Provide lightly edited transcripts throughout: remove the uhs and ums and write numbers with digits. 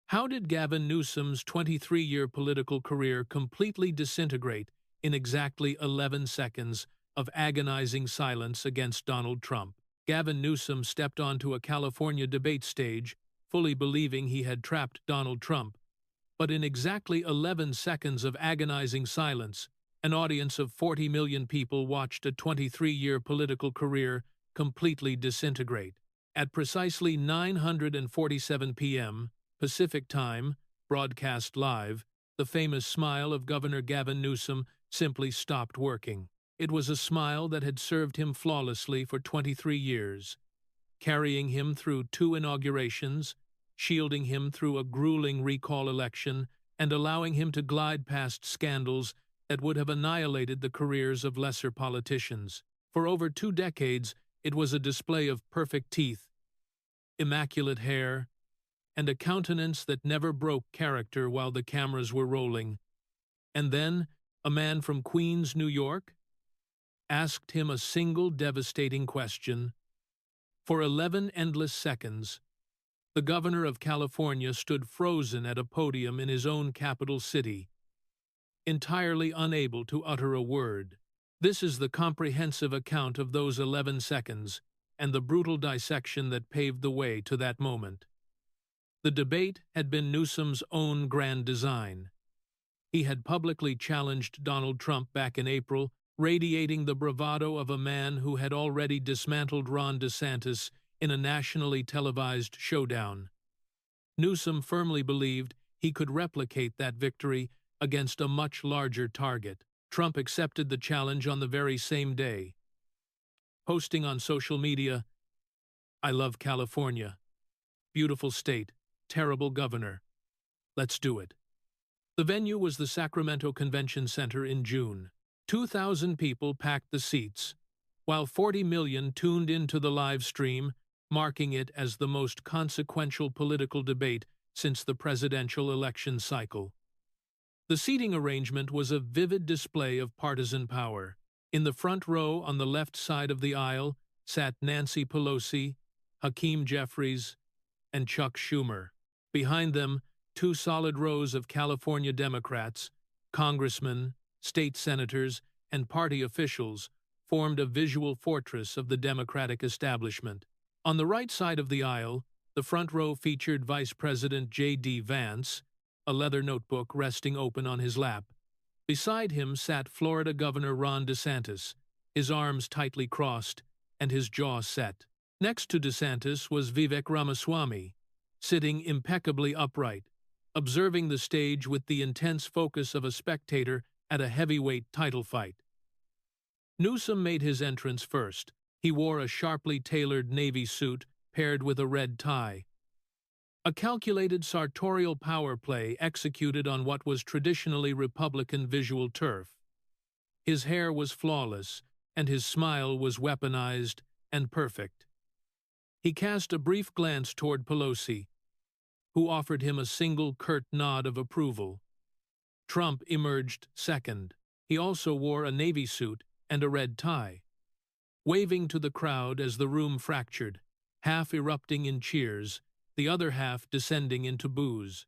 How did Gavin Newsom's 23-year political career completely disintegrate in exactly 11 seconds of agonizing silence against Donald Trump? Gavin Newsom stepped onto a California debate stage, fully believing he had trapped Donald Trump. But in exactly 11 seconds of agonizing silence, an audience of 40 million people watched a 23-year political career completely disintegrate. At precisely 9:47 p.m., Pacific Time, broadcast live, the famous smile of Governor Gavin Newsom simply stopped working. It was a smile that had served him flawlessly for 23 years, carrying him through 2 inaugurations, shielding him through a grueling recall election, and allowing him to glide past scandals that would have annihilated the careers of lesser politicians. For over 2 decades, it was a display of perfect teeth, immaculate hair, and a countenance that never broke character while the cameras were rolling. And then, a man from Queens, New York, asked him a single devastating question. For 11 endless seconds, the governor of California stood frozen at a podium in his own capital city, entirely unable to utter a word. This is the comprehensive account of those 11 seconds and the brutal dissection that paved the way to that moment. The debate had been Newsom's own grand design. He had publicly challenged Donald Trump back in April, radiating the bravado of a man who had already dismantled Ron DeSantis in a nationally televised showdown. Newsom firmly believed he could replicate that victory against a much larger target. Trump accepted the challenge on the very same day, posting on social media, "I love California. Beautiful state. Terrible governor. Let's do it." The venue was the Sacramento Convention Center in June. 2,000 people packed the seats, while 40 million tuned into the live stream, marking it as the most consequential political debate since the presidential election cycle. The seating arrangement was a vivid display of partisan power. In the front row on the left side of the aisle sat Nancy Pelosi, Hakeem Jeffries, and Chuck Schumer. Behind them, 2 solid rows of California Democrats, congressmen, state senators, and party officials formed a visual fortress of the Democratic establishment. On the right side of the aisle, the front row featured Vice President J.D. Vance, a leather notebook resting open on his lap. Beside him sat Florida Governor Ron DeSantis, his arms tightly crossed and his jaw set. Next to DeSantis was Vivek Ramaswamy, sitting impeccably upright, observing the stage with the intense focus of a spectator at a heavyweight title fight. Newsom made his entrance first. He wore a sharply tailored navy suit paired with a red tie. A calculated sartorial power play executed on what was traditionally Republican visual turf. His hair was flawless, and his smile was weaponized and perfect. He cast a brief glance toward Pelosi, who offered him a single curt nod of approval. Trump emerged second. He also wore a navy suit and a red tie, waving to the crowd as the room fractured, half erupting in cheers, the other half descending into boos.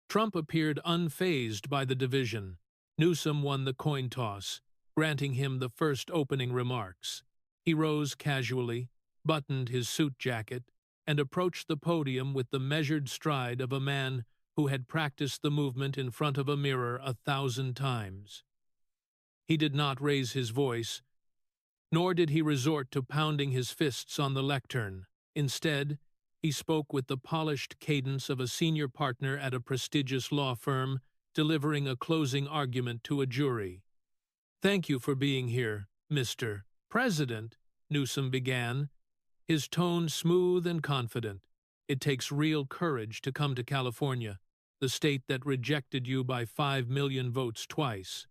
Trump appeared unfazed by the division. Newsom won the coin toss, granting him the first opening remarks. He rose casually, buttoned his suit jacket, and approached the podium with the measured stride of a man who had practiced the movement in front of a mirror 1,000 times. He did not raise his voice, nor did he resort to pounding his fists on the lectern. Instead, he spoke with the polished cadence of a senior partner at a prestigious law firm, delivering a closing argument to a jury. "Thank you for being here, Mr. President," Newsom began, his tone smooth and confident. "It takes real courage to come to California, the state that rejected you by 5 million votes twice."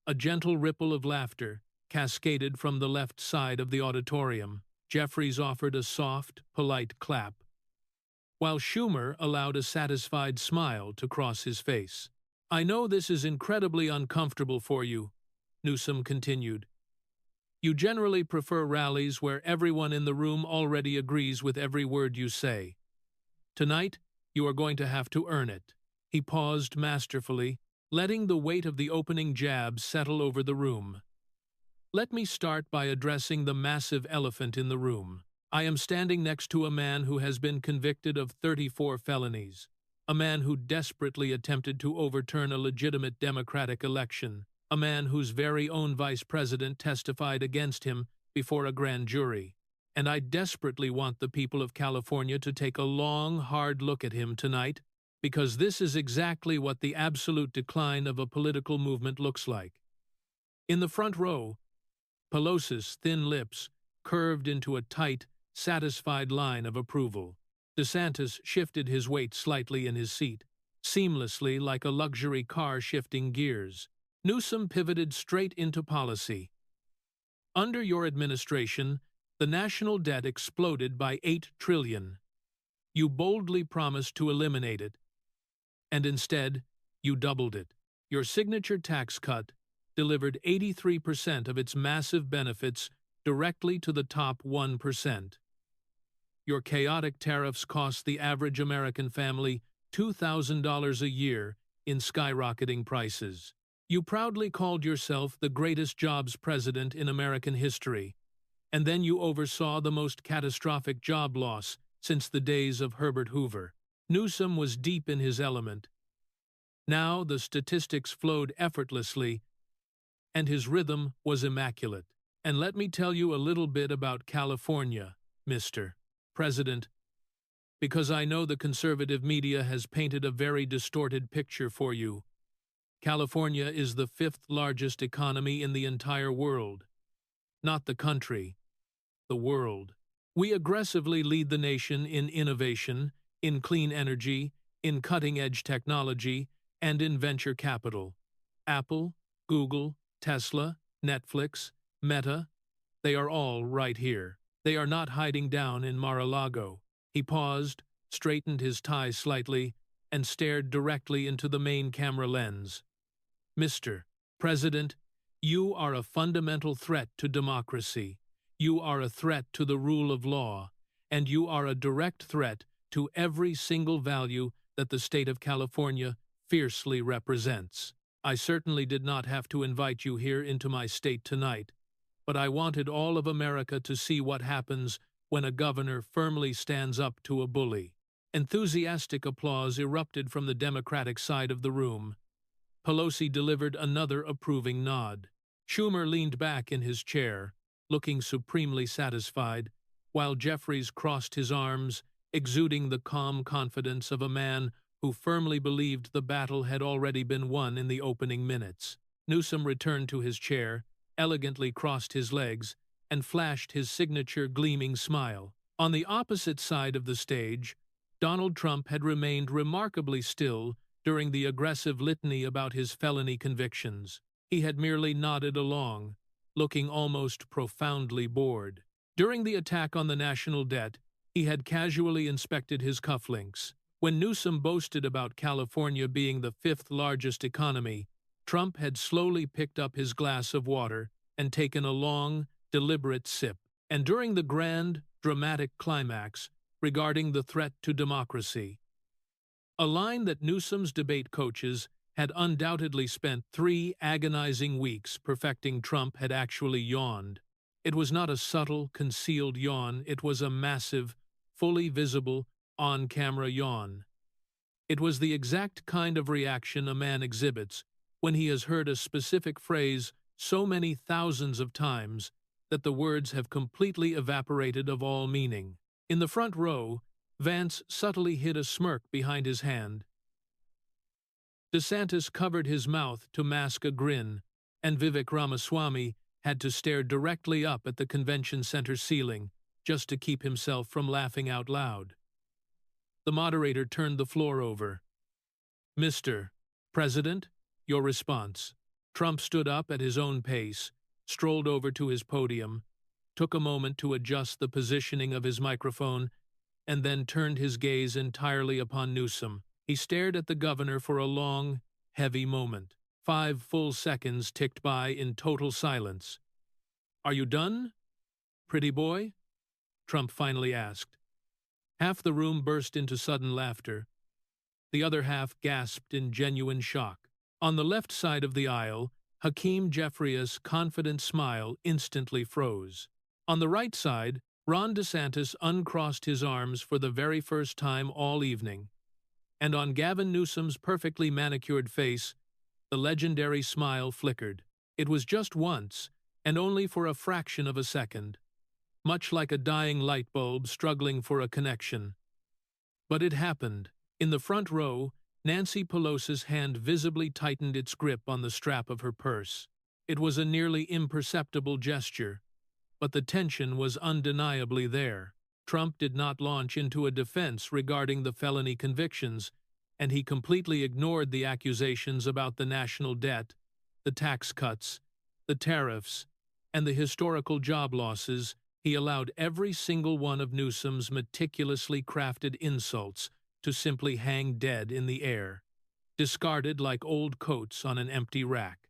A gentle ripple of laughter cascaded from the left side of the auditorium. Jeffries offered a soft, polite clap, while Schumer allowed a satisfied smile to cross his face. "I know this is incredibly uncomfortable for you," Newsom continued. "You generally prefer rallies where everyone in the room already agrees with every word you say. Tonight, You are going to have to earn it." He paused masterfully, letting the weight of the opening jab settle over the room. "Let me start by addressing the massive elephant in the room. I am standing next to a man who has been convicted of 34 felonies, a man who desperately attempted to overturn a legitimate Democratic election, a man whose very own vice president testified against him before a grand jury. And I desperately want the people of California to take a long, hard look at him tonight, because this is exactly what the absolute decline of a political movement looks like." In the front row, Pelosi's thin lips curved into a tight, satisfied line of approval. DeSantis shifted his weight slightly in his seat, seamlessly like a luxury car shifting gears. Newsom pivoted straight into policy. "Under your administration, the national debt exploded by $8 trillion. You boldly promised to eliminate it, and instead, you doubled it. Your signature tax cut delivered 83% of its massive benefits directly to the top 1%. Your chaotic tariffs cost the average American family $2,000 a year in skyrocketing prices. You proudly called yourself the greatest jobs president in American history, and then you oversaw the most catastrophic job loss since the days of Herbert Hoover." Newsom was deep in his element. Now the statistics flowed effortlessly, and his rhythm was immaculate. "And let me tell you a little bit about California, Mr. President, because I know the conservative media has painted a very distorted picture for you. California is the 5th largest economy in the entire world. Not the country, the world. We aggressively lead the nation in innovation, in clean energy, in cutting-edge technology, and in venture capital. Apple, Google, Tesla, Netflix, Meta, they are all right here. They are not hiding down in Mar-a-Lago." He paused, straightened his tie slightly, and stared directly into the main camera lens. "Mr. President, you are a fundamental threat to democracy. You are a threat to the rule of law, and you are a direct threat to every single value that the state of California fiercely represents. I certainly did not have to invite you here into my state tonight, but I wanted all of America to see what happens when a governor firmly stands up to a bully." Enthusiastic applause erupted from the Democratic side of the room. Pelosi delivered another approving nod. Schumer leaned back in his chair, looking supremely satisfied, while Jeffries crossed his arms, exuding the calm confidence of a man who firmly believed the battle had already been won in the opening minutes. Newsom returned to his chair, elegantly crossed his legs, and flashed his signature gleaming smile. On the opposite side of the stage, Donald Trump had remained remarkably still during the aggressive litany about his felony convictions. He had merely nodded along, looking almost profoundly bored. During the attack on the national debt, he had casually inspected his cufflinks. When Newsom boasted about California being the 5th largest economy, Trump had slowly picked up his glass of water and taken a long, deliberate sip. And during the grand, dramatic climax regarding the threat to democracy, a line that Newsom's debate coaches had undoubtedly spent 3 agonizing weeks perfecting, Trump had actually yawned. It was not a subtle, concealed yawn, it was a massive, fully visible, on-camera yawn. It was the exact kind of reaction a man exhibits when he has heard a specific phrase so many thousands of times that the words have completely evaporated of all meaning. In the front row, Vance subtly hid a smirk behind his hand. DeSantis covered his mouth to mask a grin, and Vivek Ramaswamy had to stare directly up at the convention center ceiling just to keep himself from laughing out loud. The moderator turned the floor over. "Mr. President, your response." Trump stood up at his own pace, strolled over to his podium, took a moment to adjust the positioning of his microphone, and then turned his gaze entirely upon Newsom. He stared at the governor for a long, heavy moment. 5 full seconds ticked by in total silence. "Are you done, pretty boy?" Trump finally asked. Half the room burst into sudden laughter, The other half gasped in genuine shock. On the left side of the aisle, Hakeem Jeffrey's confident smile instantly froze. On the right side, Ron DeSantis uncrossed his arms for the very first time all evening. And on Gavin Newsom's perfectly manicured face, the legendary smile flickered. It was just once, and only for a fraction of a second, much like a dying light bulb struggling for a connection. But it happened. In the front row, Nancy Pelosi's hand visibly tightened its grip on the strap of her purse. It was a nearly imperceptible gesture, but the tension was undeniably there. Trump did not launch into a defense regarding the felony convictions, and he completely ignored the accusations about the national debt, the tax cuts, the tariffs, and the historical job losses. He allowed every single one of Newsom's meticulously crafted insults to simply hang dead in the air, discarded like old coats on an empty rack.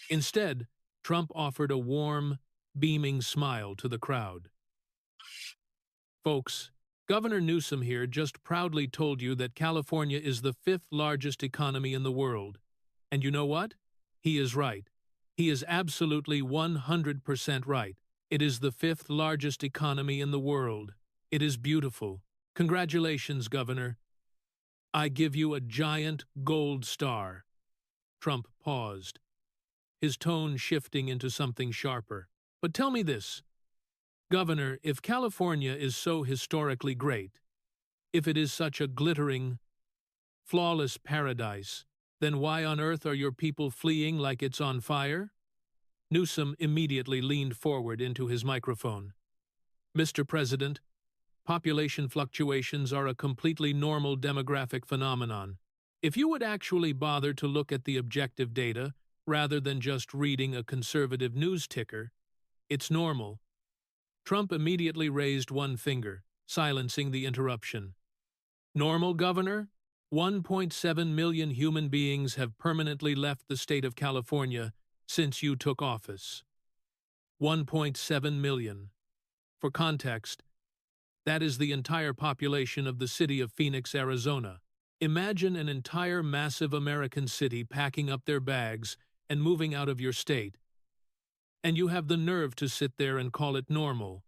Instead, Trump offered a warm, beaming smile to the crowd. Folks, Governor Newsom here just proudly told you that California is the 5th largest economy in the world. And you know what? He is right. He is absolutely 100% right. It is the 5th largest economy in the world. It is beautiful. Congratulations, Governor. I give you a giant gold star. Trump paused, his tone shifting into something sharper. But tell me this, Governor, if California is so historically great, if it is such a glittering, flawless paradise, then why on earth are your people fleeing like it's on fire? Newsom immediately leaned forward into his microphone. Mr. President, population fluctuations are a completely normal demographic phenomenon. If you would actually bother to look at the objective data, rather than just reading a conservative news ticker, it's normal. Trump immediately raised one finger, silencing the interruption. Normal, Governor? 1.7 million human beings have permanently left the state of California since you took office. 1.7 million. For context, that is the entire population of the city of Phoenix, Arizona. Imagine an entire massive American city packing up their bags and moving out of your state. And you have the nerve to sit there and call it normal.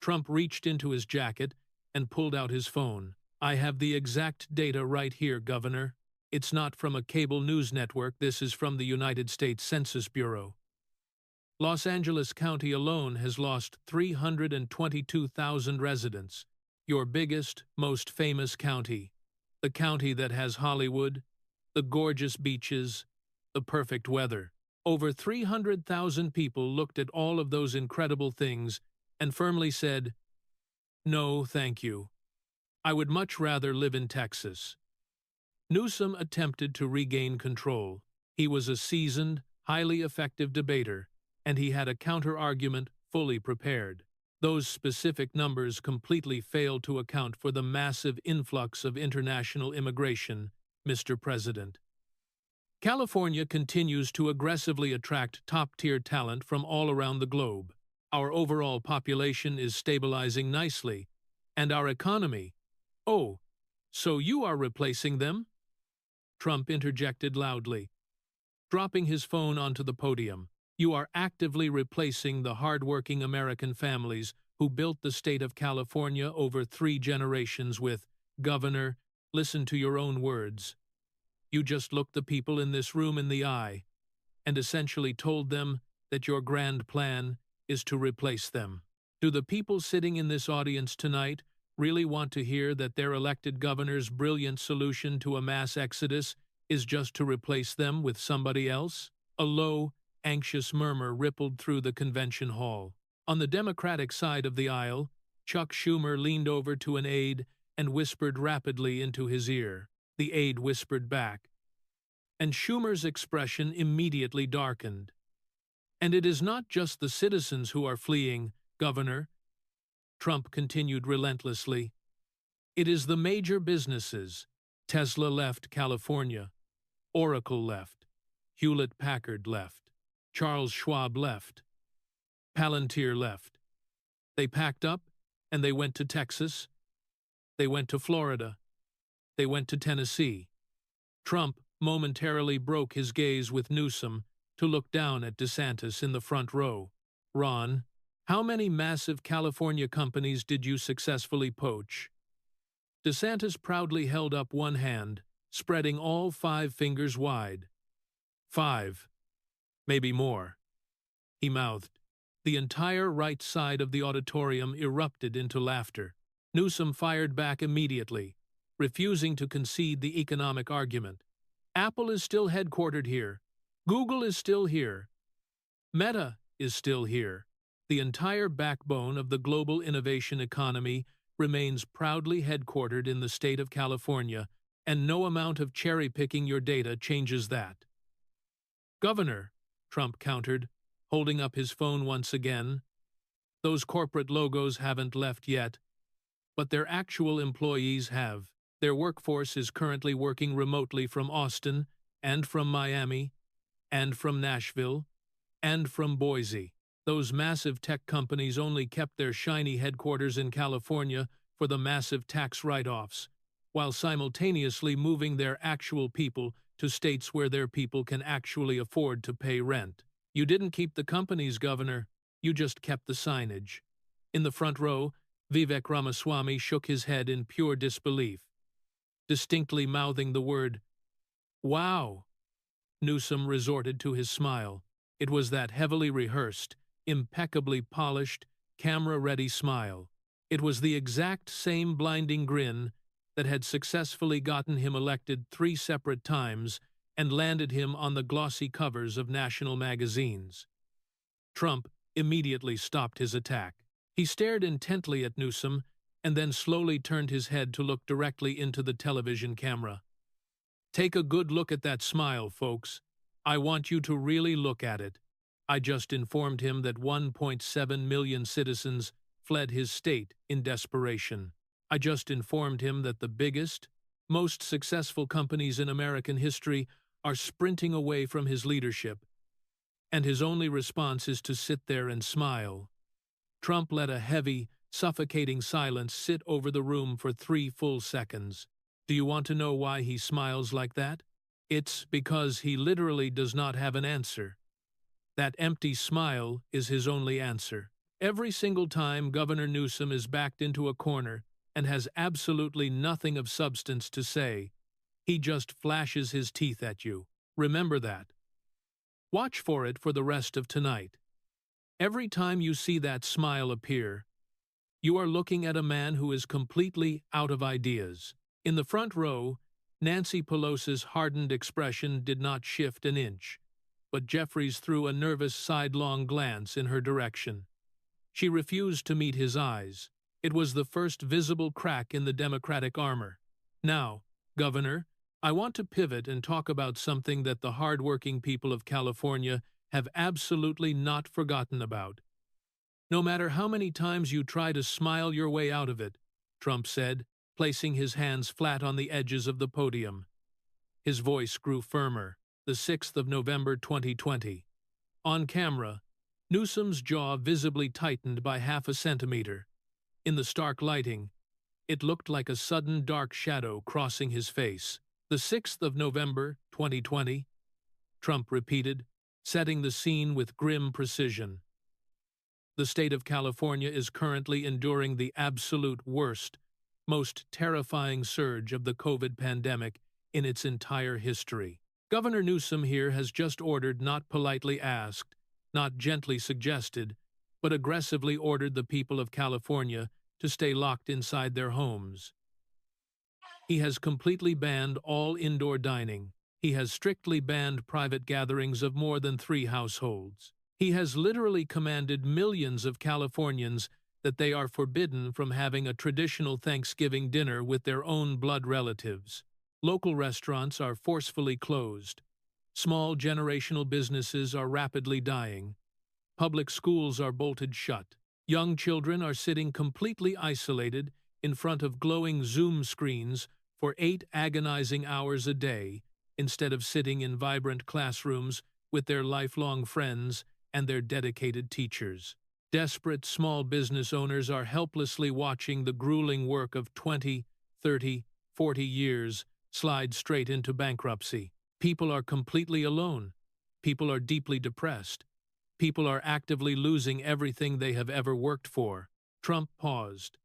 Trump reached into his jacket and pulled out his phone. I have the exact data right here, Governor. It's not from a cable news network. This is from the United States Census Bureau. Los Angeles County alone has lost 322,000 residents. Your biggest, most famous county. The county that has Hollywood, the gorgeous beaches, the perfect weather. Over 300,000 people looked at all of those incredible things and firmly said, "No, thank you. I would much rather live in Texas." Newsom attempted to regain control. He was a seasoned, highly effective debater, and he had a counter-argument fully prepared. Those specific numbers completely failed to account for the massive influx of international immigration, Mr. President. California continues to aggressively attract top-tier talent from all around the globe. Our overall population is stabilizing nicely, and our economy— Oh, so you are replacing them? Trump interjected loudly, dropping his phone onto the podium. You are actively replacing the hard-working American families who built the state of California over 3 generations with, Governor, listen to your own words. You just looked the people in this room in the eye and essentially told them that your grand plan is to replace them. Do the people sitting in this audience tonight really want to hear that their elected governor's brilliant solution to a mass exodus is just to replace them with somebody else? A low, anxious murmur rippled through the convention hall. On the Democratic side of the aisle, Chuck Schumer leaned over to an aide and whispered rapidly into his ear. The aide whispered back, and Schumer's expression immediately darkened. And it is not just the citizens who are fleeing, Governor, Trump continued relentlessly. It is the major businesses. Tesla left California. Oracle left. Hewlett-Packard left. Charles Schwab left. Palantir left. They packed up and they went to Texas. They went to Florida. They went to Tennessee. Trump momentarily broke his gaze with Newsom to look down at DeSantis in the front row. Ron, how many massive California companies did you successfully poach? DeSantis proudly held up one hand, spreading all 5 fingers wide. 5. Maybe more, he mouthed. The entire right side of the auditorium erupted into laughter. Newsom fired back immediately, refusing to concede the economic argument. Apple is still headquartered here. Google is still here. Meta is still here. The entire backbone of the global innovation economy remains proudly headquartered in the state of California, and no amount of cherry-picking your data changes that. Governor, Trump countered, holding up his phone once again. Those corporate logos haven't left yet, but their actual employees have. Their workforce is currently working remotely from Austin, and from Miami, and from Nashville, and from Boise. Those massive tech companies only kept their shiny headquarters in California for the massive tax write-offs, while simultaneously moving their actual people to states where their people can actually afford to pay rent. You didn't keep the companies, Governor. You just kept the signage. In the front row, Vivek Ramaswamy shook his head in pure disbelief, distinctly mouthing the word, "Wow." Newsom resorted to his smile. It was that heavily rehearsed, impeccably polished, camera-ready smile. It was the exact same blinding grin that had successfully gotten him elected 3 separate times and landed him on the glossy covers of national magazines. Trump immediately stopped his attack. He stared intently at Newsom and then slowly turned his head to look directly into the television camera. Take a good look at that smile, folks. I want you to really look at it. I just informed him that 1.7 million citizens fled his state in desperation. I just informed him that the biggest, most successful companies in American history are sprinting away from his leadership, and his only response is to sit there and smile. Trump let a heavy, suffocating silence sit over the room for 3 full seconds. Do you want to know why he smiles like that? It's because he literally does not have an answer. That empty smile is his only answer. Every single time Governor Newsom is backed into a corner and has absolutely nothing of substance to say, he just flashes his teeth at you. Remember that. Watch for it for the rest of tonight. Every time you see that smile appear, you are looking at a man who is completely out of ideas. In the front row, Nancy Pelosi's hardened expression did not shift an inch, but Jeffries threw a nervous sidelong glance in her direction. She refused to meet his eyes. It was the first visible crack in the Democratic armor. Now, Governor, I want to pivot and talk about something that the hard-working people of California have absolutely not forgotten about. No matter how many times you try to smile your way out of it, Trump said, placing his hands flat on the edges of the podium. His voice grew firmer. The 6th of November 2020. On camera, Newsom's jaw visibly tightened by half a centimeter. In the stark lighting, it looked like a sudden dark shadow crossing his face. The 6th of November 2020, Trump repeated, setting the scene with grim precision. The state of California is currently enduring the absolute worst, most terrifying surge of the COVID pandemic in its entire history. Governor Newsom here has just ordered, not politely asked, not gently suggested, but aggressively ordered the people of California to stay locked inside their homes. He has completely banned all indoor dining. He has strictly banned private gatherings of more than 3 households. He has literally commanded millions of Californians that they are forbidden from having a traditional Thanksgiving dinner with their own blood relatives. Local restaurants are forcefully closed. Small generational businesses are rapidly dying. Public schools are bolted shut. Young children are sitting completely isolated in front of glowing Zoom screens for 8 agonizing hours a day, instead of sitting in vibrant classrooms with their lifelong friends and their dedicated teachers. Desperate small business owners are helplessly watching the grueling work of 20, 30, 40 years slide straight into bankruptcy. People are completely alone. People are deeply depressed. People are actively losing everything they have ever worked for. Trump paused.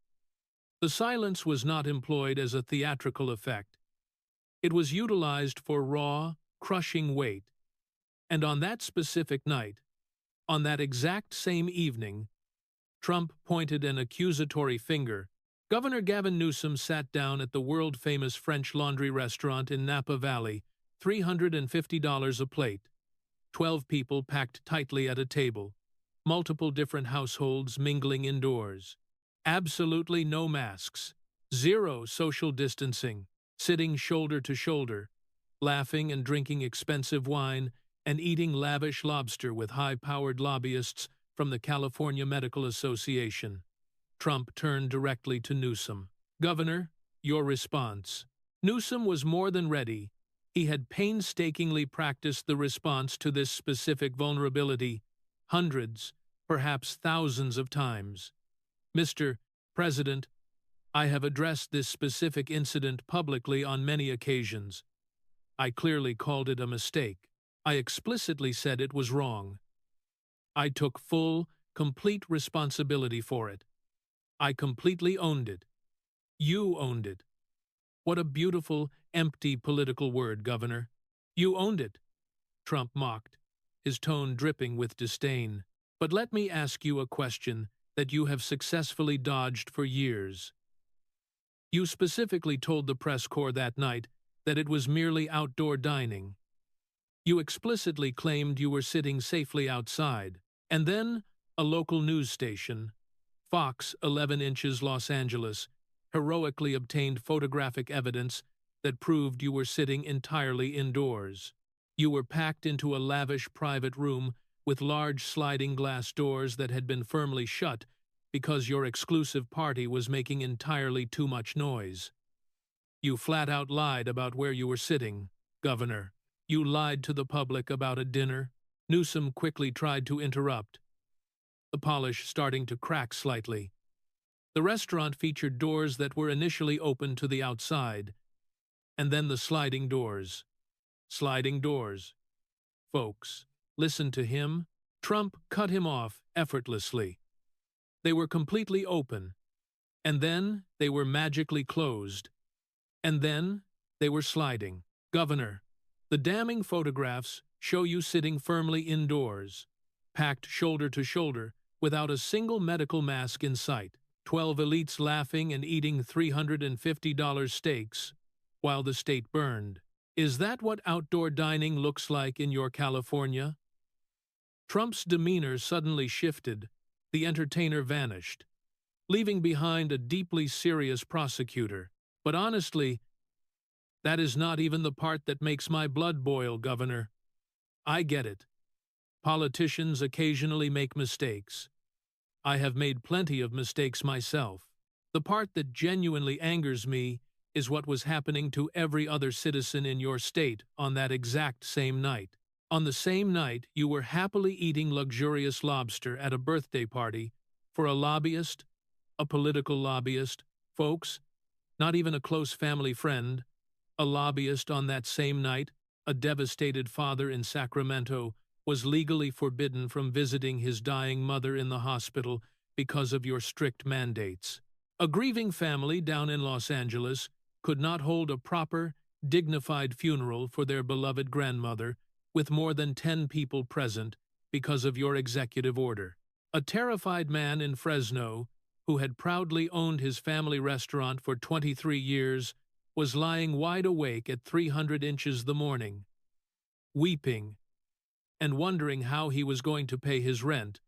The silence was not employed as a theatrical effect. It was utilized for raw, crushing weight. And on that specific night, on that exact same evening, Trump pointed an accusatory finger. Governor Gavin Newsom sat down at the world-famous French Laundry restaurant in Napa Valley, $350 a plate. 12 people packed tightly at a table, multiple different households mingling indoors. Absolutely no masks, zero social distancing, sitting shoulder to shoulder, laughing and drinking expensive wine, and eating lavish lobster with high-powered lobbyists from the California Medical Association. Trump turned directly to Newsom. "Governor, your response." Newsom was more than ready. He had painstakingly practiced the response to this specific vulnerability hundreds, perhaps thousands of times. "Mr. President, I have addressed this specific incident publicly on many occasions. I clearly called it a mistake. I explicitly said it was wrong. I took full, complete responsibility for it. I completely owned it. You owned it." What a beautiful, empty political word, Governor. "You owned it," Trump mocked, his tone dripping with disdain. "But let me ask you a question that you have successfully dodged for years. You specifically told the press corps that night that it was merely outdoor dining. You explicitly claimed you were sitting safely outside. And then a local news station, Fox 11 Inches Los Angeles, heroically obtained photographic evidence that proved you were sitting entirely indoors. You were packed into a lavish private room with large sliding glass doors that had been firmly shut because your exclusive party was making entirely too much noise. You flat out lied about where you were sitting, Governor. You lied to the public about a dinner." Newsom quickly tried to interrupt, the polish starting to crack slightly. The restaurant featured doors that were initially open to the outside, and then the sliding doors. Sliding doors. Folks, listen to him. Trump cut him off effortlessly. They were completely open, and then they were magically closed, and then they were sliding. "Governor, the damning photographs show you sitting firmly indoors, packed shoulder to shoulder, without a single medical mask in sight. 12 elites laughing and eating $350 steaks while the state burned. Is that what outdoor dining looks like in your California?" Trump's demeanor suddenly shifted. The entertainer vanished, leaving behind a deeply serious prosecutor. "But honestly, that is not even the part that makes my blood boil, Governor. I get it. Politicians occasionally make mistakes. I have made plenty of mistakes myself. The part that genuinely angers me is what was happening to every other citizen in your state on that exact same night. On the same night, you were happily eating luxurious lobster at a birthday party for a lobbyist, a political lobbyist, folks, not even a close family friend, a lobbyist. On that same night, a devastated father in Sacramento was legally forbidden from visiting his dying mother in the hospital because of your strict mandates. A grieving family down in Los Angeles could not hold a proper, dignified funeral for their beloved grandmother with more than 10 people present because of your executive order. A terrified man in Fresno, who had proudly owned his family restaurant for 23 years, was lying wide awake at 300 inches the morning, weeping and wondering how he was going to pay his rent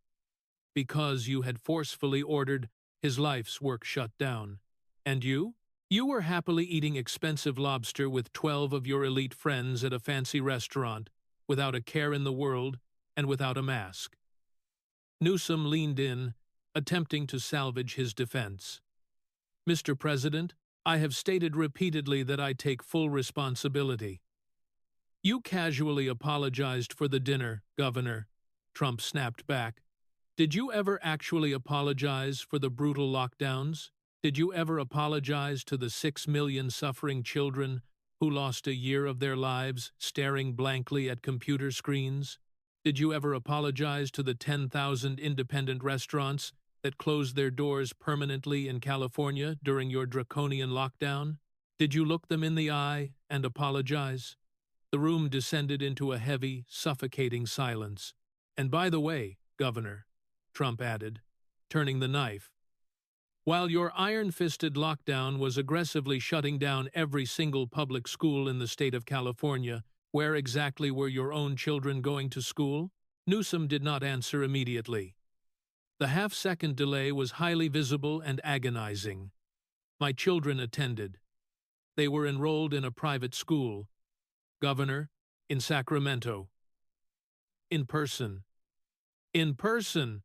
because you had forcefully ordered his life's work shut down. And you? You were happily eating expensive lobster with 12 of your elite friends at a fancy restaurant, without a care in the world and without a mask. Newsom leaned in, attempting to salvage his defense. "Mr. President, I have stated repeatedly that I take full responsibility." "You casually apologized for the dinner, Governor," Trump snapped back. "Did you ever actually apologize for the brutal lockdowns?" Did you ever apologize to the 6 million suffering children who lost a year of their lives staring blankly at computer screens? Did you ever apologize to the 10,000 independent restaurants that closed their doors permanently in California during your draconian lockdown? Did you look them in the eye and apologize? The room descended into a heavy, suffocating silence. And by the way, Governor, Trump added, turning the knife, while your iron-fisted lockdown was aggressively shutting down every single public school in the state of California, where exactly were your own children going to school? Newsom did not answer immediately. The half-second delay was highly visible and agonizing. My children attended. They were enrolled in a private school, Governor, in Sacramento. In person. In person!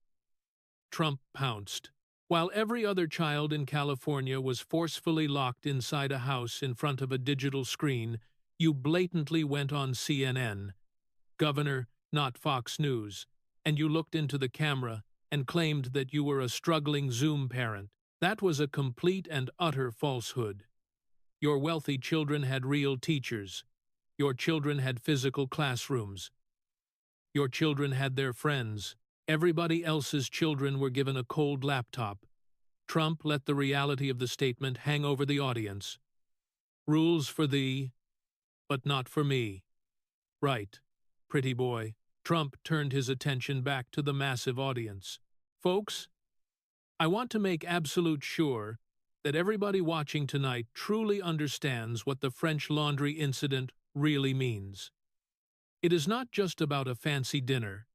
Trump pounced. While every other child in California was forcefully locked inside a house in front of a digital screen, you blatantly went on CNN, Governor, not Fox News, and you looked into the camera and claimed that you were a struggling Zoom parent. That was a complete and utter falsehood. Your wealthy children had real teachers. Your children had physical classrooms. Your children had their friends. Everybody else's children were given a cold laptop. Trump let the reality of the statement hang over the audience. Rules for thee, but not for me. Right, pretty boy. Trump turned his attention back to the massive audience. Folks, I want to make absolute sure that everybody watching tonight truly understands what the French Laundry incident really means. It is not just about a fancy dinner.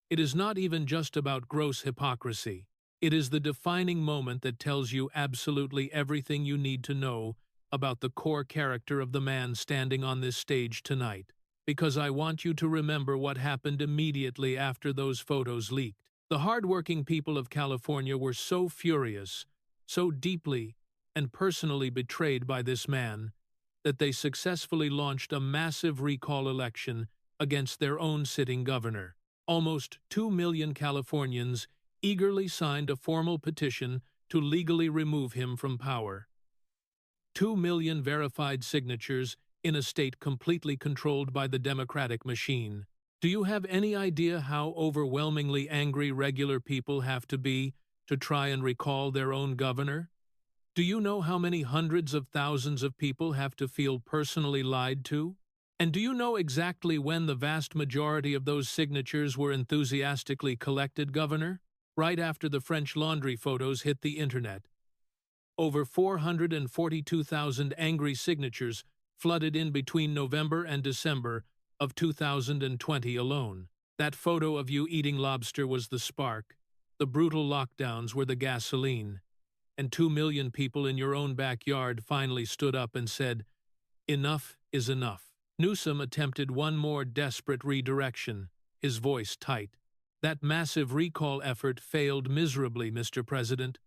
It is not even just about gross hypocrisy. It is the defining moment that tells you absolutely everything you need to know about the core character of the man standing on this stage tonight. Because I want you to remember what happened immediately after those photos leaked. The hardworking people of California were so furious, so deeply and personally betrayed by this man, that they successfully launched a massive recall election against their own sitting governor. Almost 2 million Californians eagerly signed a formal petition to legally remove him from power. 2 million verified signatures in a state completely controlled by the Democratic machine. Do you have any idea how overwhelmingly angry regular people have to be to try and recall their own governor? Do you know how many hundreds of thousands of people have to feel personally lied to? And do you know exactly when the vast majority of those signatures were enthusiastically collected, Governor? Right after the French Laundry photos hit the internet. Over 442,000 angry signatures flooded in between November and December of 2020 alone. That photo of you eating lobster was the spark. The brutal lockdowns were the gasoline. And 2 million people in your own backyard finally stood up and said, enough is enough. Newsom attempted one more desperate redirection, his voice tight. That massive recall effort failed miserably, Mr. President.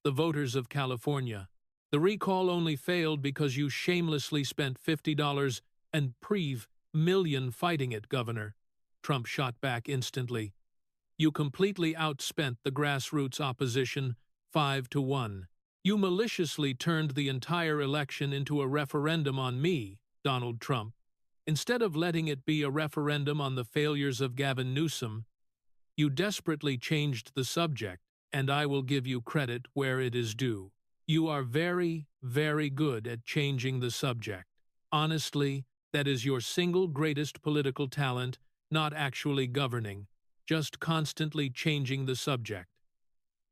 The voters of California. The recall only failed because you shamelessly spent $50 and million fighting it, Governor. Trump shot back instantly. You completely outspent the grassroots opposition 5-1. You maliciously turned the entire election into a referendum on me, Donald Trump. Instead of letting it be a referendum on the failures of Gavin Newsom, you desperately changed the subject, and I will give you credit where it is due. You are very, very good at changing the subject. Honestly, that is your single greatest political talent, not actually governing, just constantly changing the subject.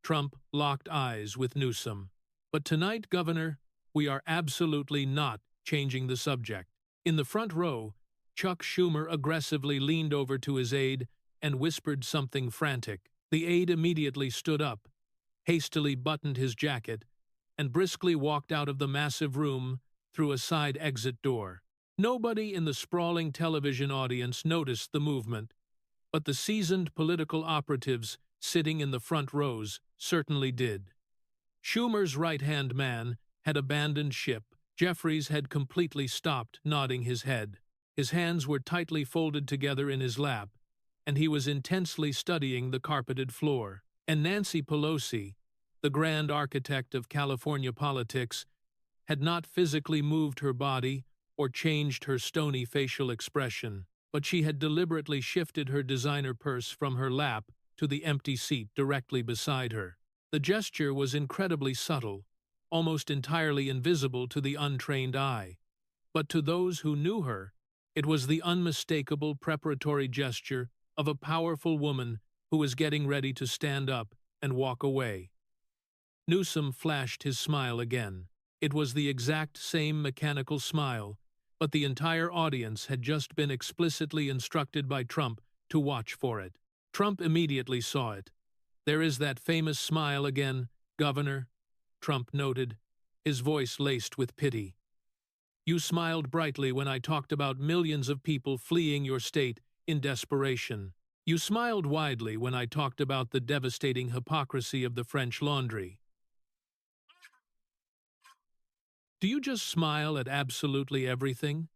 Trump locked eyes with Newsom. But tonight, Governor, we are absolutely not changing the subject. In the front row, Chuck Schumer aggressively leaned over to his aide and whispered something frantic. The aide immediately stood up, hastily buttoned his jacket, and briskly walked out of the massive room through a side exit door. Nobody in the sprawling television audience noticed the movement, but the seasoned political operatives sitting in the front rows certainly did. Schumer's right-hand man had abandoned ship. Jeffries had completely stopped nodding his head. His hands were tightly folded together in his lap, and he was intensely studying the carpeted floor. And Nancy Pelosi, the grand architect of California politics, had not physically moved her body or changed her stony facial expression, but she had deliberately shifted her designer purse from her lap to the empty seat directly beside her. The gesture was incredibly subtle, almost entirely invisible to the untrained eye. But to those who knew her, it was the unmistakable preparatory gesture of a powerful woman who was getting ready to stand up and walk away. Newsom flashed his smile again. It was the exact same mechanical smile, but the entire audience had just been explicitly instructed by Trump to watch for it. Trump immediately saw it. "There is that famous smile again, Governor," Trump noted, his voice laced with pity. "You smiled brightly when I talked about millions of people fleeing your state in desperation. You smiled widely when I talked about the devastating hypocrisy of the French laundry. Do you just smile at absolutely everything?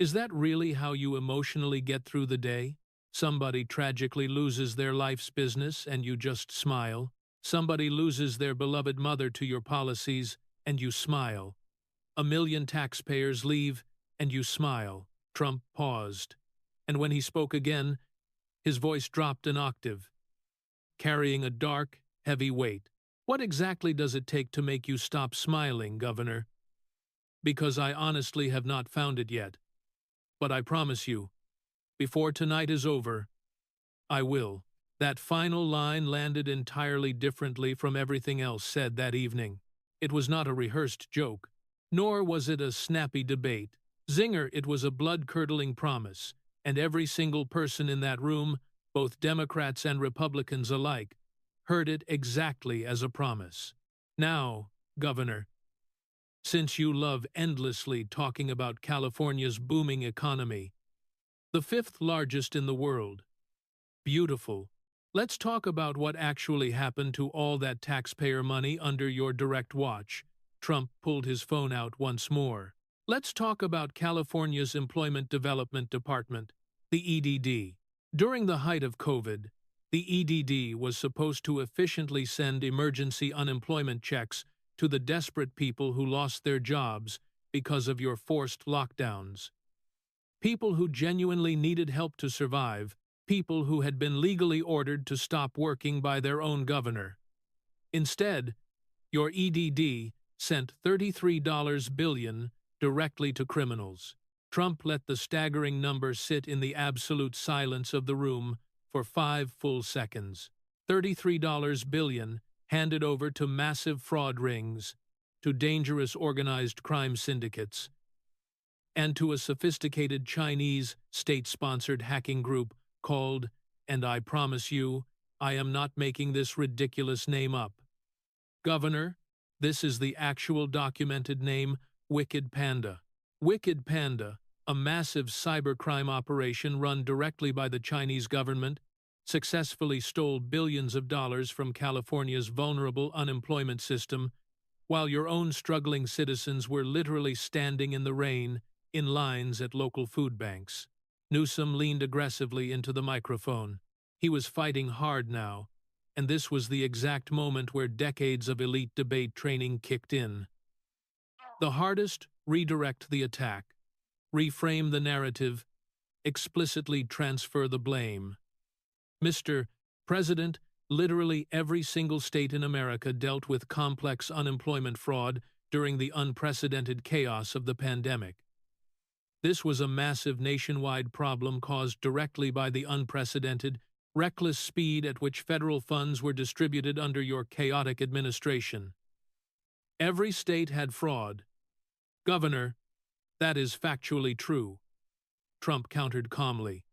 Is that really how you emotionally get through the day? Somebody tragically loses their life's business and you just smile. Somebody loses their beloved mother to your policies and you smile. A million taxpayers leave and you smile." Trump paused, and when he spoke again, his voice dropped an octave, carrying a dark, heavy weight. "What exactly does it take to make you stop smiling, Governor? Because I honestly have not found it yet. But I promise you, before tonight is over, I will." That final line landed entirely differently from everything else said that evening. It was not a rehearsed joke, nor was it a snappy debate. Zinger, it was a blood-curdling promise, and every single person in that room, both Democrats and Republicans alike, heard it exactly as a promise. "Now, Governor, since you love endlessly talking about California's booming economy, the fifth largest in the world, beautiful, let's talk about what actually happened to all that taxpayer money under your direct watch." Trump pulled his phone out once more. "Let's talk about California's Employment Development Department, the EDD. During the height of COVID, the EDD was supposed to efficiently send emergency unemployment checks to the desperate people who lost their jobs because of your forced lockdowns. People who genuinely needed help to survive, people who had been legally ordered to stop working by their own governor. Instead, your EDD sent $33 billion directly to criminals." Trump let the staggering number sit in the absolute silence of the room for 5 full seconds. $33 billion handed over to massive fraud rings, to dangerous organized crime syndicates, and to a sophisticated Chinese state-sponsored hacking group called, and I promise you, I am not making this ridiculous name up. Governor, this is the actual documented name, Wicked Panda. Wicked Panda, a massive cybercrime operation run directly by the Chinese government, successfully stole billions of dollars from California's vulnerable unemployment system, while your own struggling citizens were literally standing in the rain in lines at local food banks. Newsom leaned aggressively into the microphone. He was fighting hard now, and this was the exact moment where decades of elite debate training kicked in. The hardest: redirect the attack, reframe the narrative, explicitly transfer the blame. Mr. President, literally every single state in America dealt with complex unemployment fraud during the unprecedented chaos of the pandemic. This was a massive nationwide problem caused directly by the unprecedented, reckless speed at which federal funds were distributed under your chaotic administration. Every state had fraud. Governor, that is factually true. Trump countered calmly.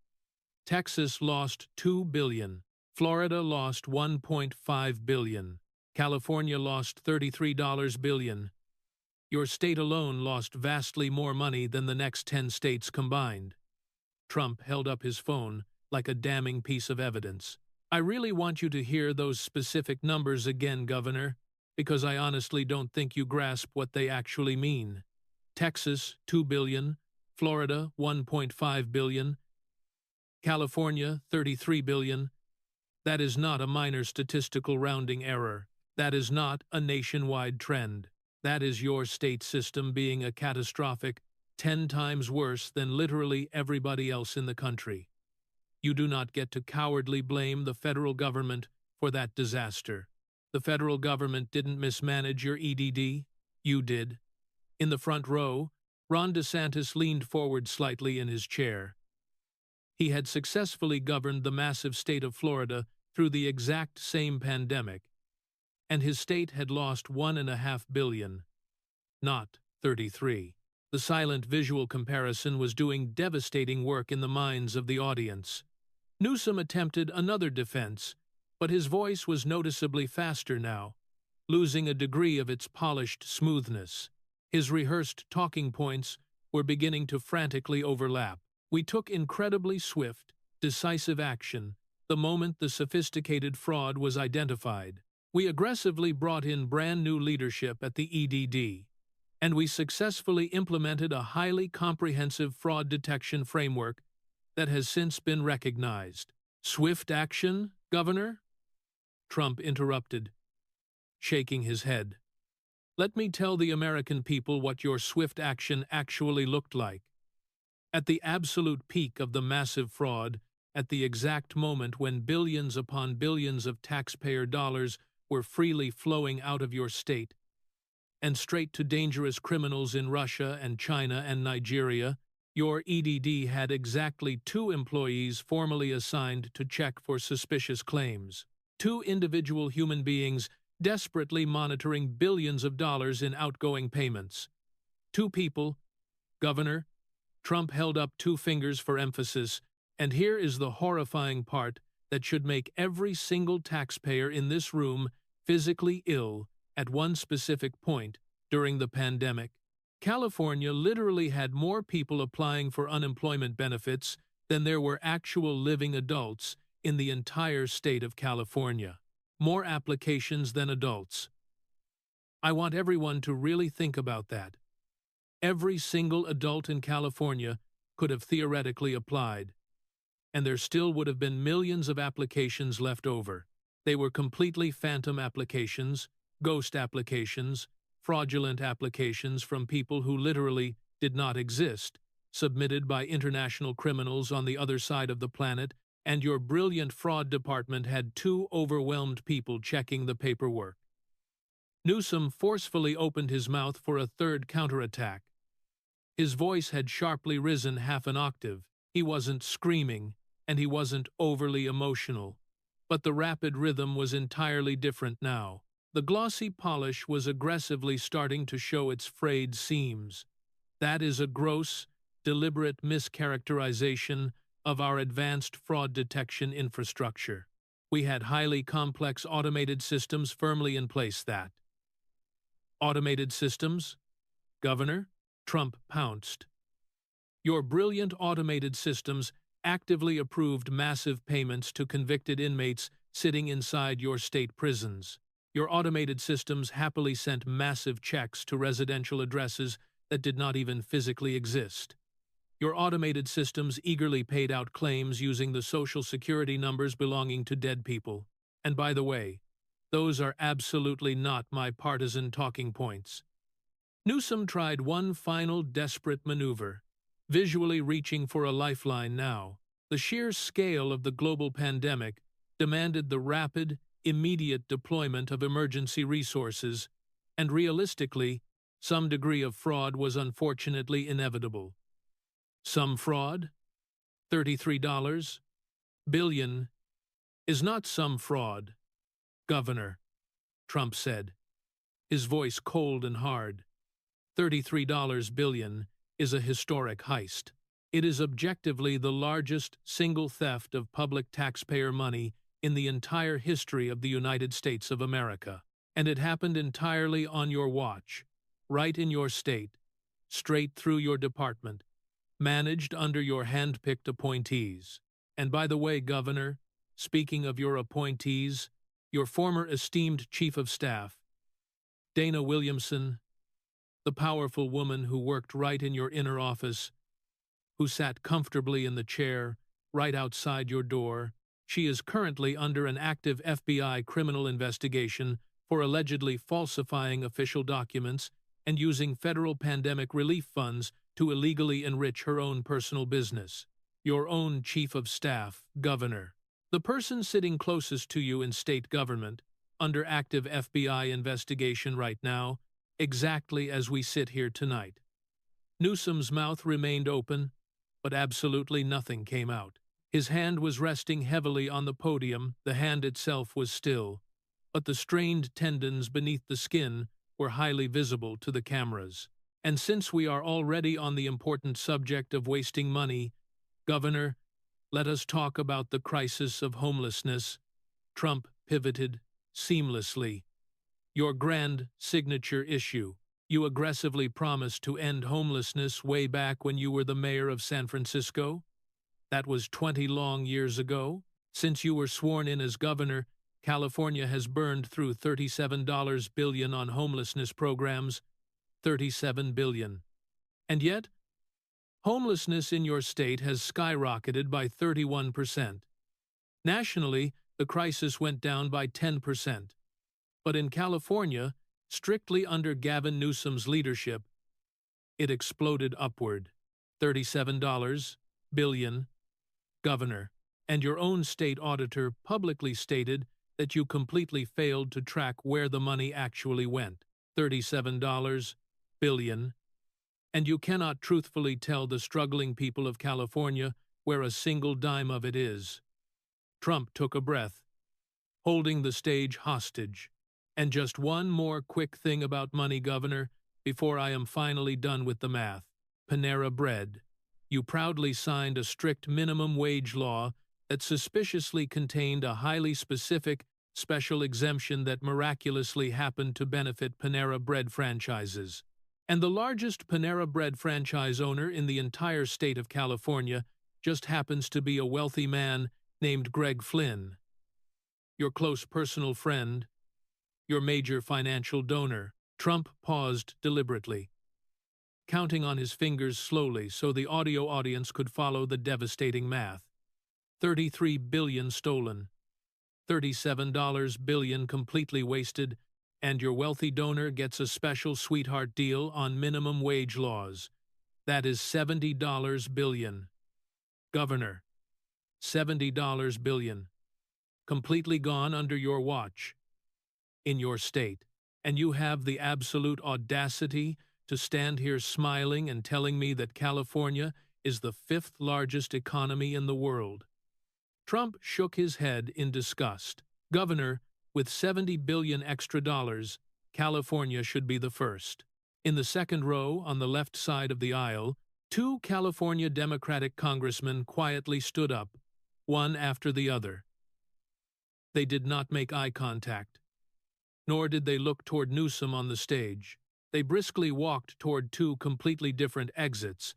Texas lost $2 billion. Florida lost $1.5 billion. California lost $33 billion. Your state alone lost vastly more money than the next 10 states combined. Trump held up his phone like a damning piece of evidence. "I really want you to hear those specific numbers again, Governor, because I honestly don't think you grasp what they actually mean. Texas, $2 billion. Florida, $1.5 billion. California, $33 billion. That is not a minor statistical rounding error. That is not a nationwide trend. That is your state system being a catastrophic 10 times worse than literally everybody else in the country. You do not get to cowardly blame the federal government for that disaster. The federal government didn't mismanage your EDD. You did. In the front row, Ron DeSantis leaned forward slightly in his chair. He had successfully governed the massive state of Florida through the exact same pandemic, and his state had lost $1.5 billion, not 33. The silent visual comparison was doing devastating work in the minds of the audience. Newsom attempted another defense, but his voice was noticeably faster now, losing a degree of its polished smoothness. His rehearsed talking points were beginning to frantically overlap. We took incredibly swift, decisive action the moment the sophisticated fraud was identified. We aggressively brought in brand new leadership at the EDD, and we successfully implemented a highly comprehensive fraud detection framework that has since been recognized. Swift action, Governor? Trump interrupted, shaking his head. Let me tell the American people what your swift action actually looked like. At the absolute peak of the massive fraud, at the exact moment when billions upon billions of taxpayer dollars were freely flowing out of your state, and straight to dangerous criminals in Russia and China and Nigeria, your EDD had exactly 2 employees formally assigned to check for suspicious claims. 2 individual human beings desperately monitoring billions of dollars in outgoing payments. 2 people, Governor. Trump held up 2 fingers for emphasis, and here is the horrifying part that should make every single taxpayer in this room physically ill at one specific point during the pandemic. California literally had more people applying for unemployment benefits than there were actual living adults in the entire state of California. More applications than adults. I want everyone to really think about that. Every single adult in California could have theoretically applied, and there still would have been millions of applications left over. They were completely phantom applications, ghost applications, fraudulent applications from people who literally did not exist, submitted by international criminals on the other side of the planet, and your brilliant fraud department had 2 overwhelmed people checking the paperwork. Newsom forcefully opened his mouth for a third counterattack. His voice had sharply risen half an octave. He wasn't screaming, and he wasn't overly emotional. But the rapid rhythm was entirely different now. The glossy polish was aggressively starting to show its frayed seams. That is a gross, deliberate mischaracterization of our advanced fraud detection infrastructure. We had highly complex automated systems firmly in place that. Automated systems? Governor? Trump pounced. Your brilliant automated systems actively approved massive payments to convicted inmates sitting inside your state prisons. Your automated systems happily sent massive checks to residential addresses that did not even physically exist. Your automated systems eagerly paid out claims using the Social Security numbers belonging to dead people. And by the way, those are absolutely not my partisan talking points. Newsom tried one final desperate maneuver, visually reaching for a lifeline now. The sheer scale of the global pandemic demanded the rapid, immediate deployment of emergency resources, and realistically, some degree of fraud was unfortunately inevitable. Some fraud? $33 billion is not some fraud, Governor, Trump said, his voice cold and hard. $33 billion is a historic heist. It is objectively the largest single theft of public taxpayer money in the entire history of the United States of America. And it happened entirely on your watch, right in your state, straight through your department, managed under your hand-picked appointees. And by the way, Governor, speaking of your appointees, your former esteemed Chief of Staff, Dana Williamson, the powerful woman who worked right in your inner office, who sat comfortably in the chair right outside your door, she is currently under an active FBI criminal investigation for allegedly falsifying official documents and using federal pandemic relief funds to illegally enrich her own personal business. Your own chief of staff, governor. The person sitting closest to you in state government, under active FBI investigation right now, exactly as we sit here tonight. Newsom's mouth remained open, but absolutely nothing came out. His hand was resting heavily on the podium, the hand itself was still, but the strained tendons beneath the skin were highly visible to the cameras. And since we are already on the important subject of wasting money, Governor, let us talk about the crisis of homelessness. Trump pivoted seamlessly. Your grand signature issue. You aggressively promised to end homelessness way back when you were the mayor of San Francisco. That was 20 long years ago. Since you were sworn in as governor, California has burned through $37 billion on homelessness programs, $37 billion. And yet, homelessness in your state has skyrocketed by 31%. Nationally, the crisis went down by 10%. But in California, strictly under Gavin Newsom's leadership, it exploded upward. $37 billion. Governor, and your own state auditor publicly stated that you completely failed to track where the money actually went. $37 billion. And you cannot truthfully tell the struggling people of California where a single dime of it is. Trump took a breath, holding the stage hostage. And just one more quick thing about money, Governor, before I am finally done with the math. Panera Bread. You proudly signed a strict minimum wage law that suspiciously contained a highly specific special exemption that miraculously happened to benefit Panera Bread franchises. And the largest Panera Bread franchise owner in the entire state of California just happens to be a wealthy man named Greg Flynn. Your close personal friend, your major financial donor. Trump paused deliberately, counting on his fingers slowly so the audio audience could follow the devastating math. $33 billion stolen, $37 billion completely wasted, and your wealthy donor gets a special sweetheart deal on minimum wage laws. That is $70 billion. Governor, $70 billion. Completely gone under your watch, in your state. And you have the absolute audacity to stand here smiling and telling me that California is the 5th largest economy in the world. Trump shook his head in disgust. Governor, with $70 billion extra dollars, California should be the first. In the second row on the left side of the aisle, 2 California Democratic congressmen quietly stood up, one after the other. They did not make eye contact, nor did they look toward Newsom on the stage. They briskly walked toward 2 completely different exits,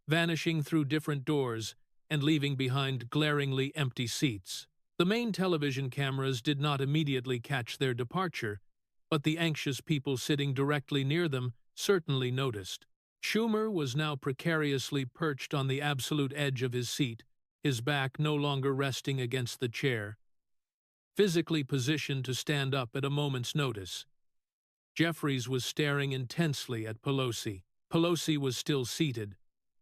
vanishing through different doors and leaving behind glaringly empty seats. The main television cameras did not immediately catch their departure, but the anxious people sitting directly near them certainly noticed. Schumer was now precariously perched on the absolute edge of his seat, his back no longer resting against the chair, physically positioned to stand up at a moment's notice. Jeffries was staring intensely at Pelosi. Pelosi was still seated,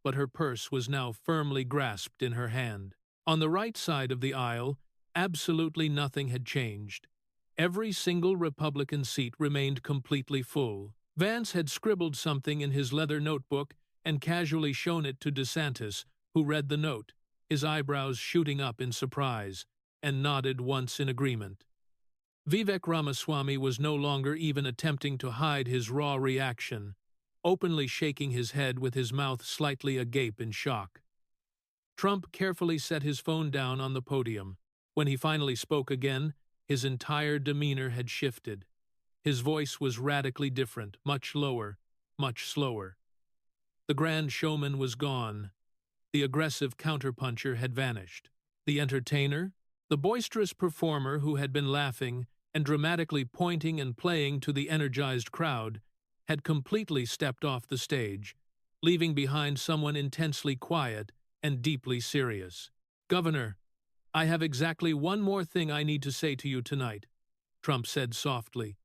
but her purse was now firmly grasped in her hand. On the right side of the aisle, absolutely nothing had changed. Every single Republican seat remained completely full. Vance had scribbled something in his leather notebook and casually shown it to DeSantis, who read the note, his eyebrows shooting up in surprise, and nodded once in agreement. Vivek Ramaswamy was no longer even attempting to hide his raw reaction, openly shaking his head with his mouth slightly agape in shock. Trump carefully set his phone down on the podium. When he finally spoke again, his entire demeanor had shifted. His voice was radically different, much lower, much slower. The grand showman was gone. The aggressive counterpuncher had vanished. The entertainer, the boisterous performer who had been laughing and dramatically pointing and playing to the energized crowd, had completely stepped off the stage, leaving behind someone intensely quiet and deeply serious. "Governor, I have exactly one more thing I need to say to you tonight," Trump said softly,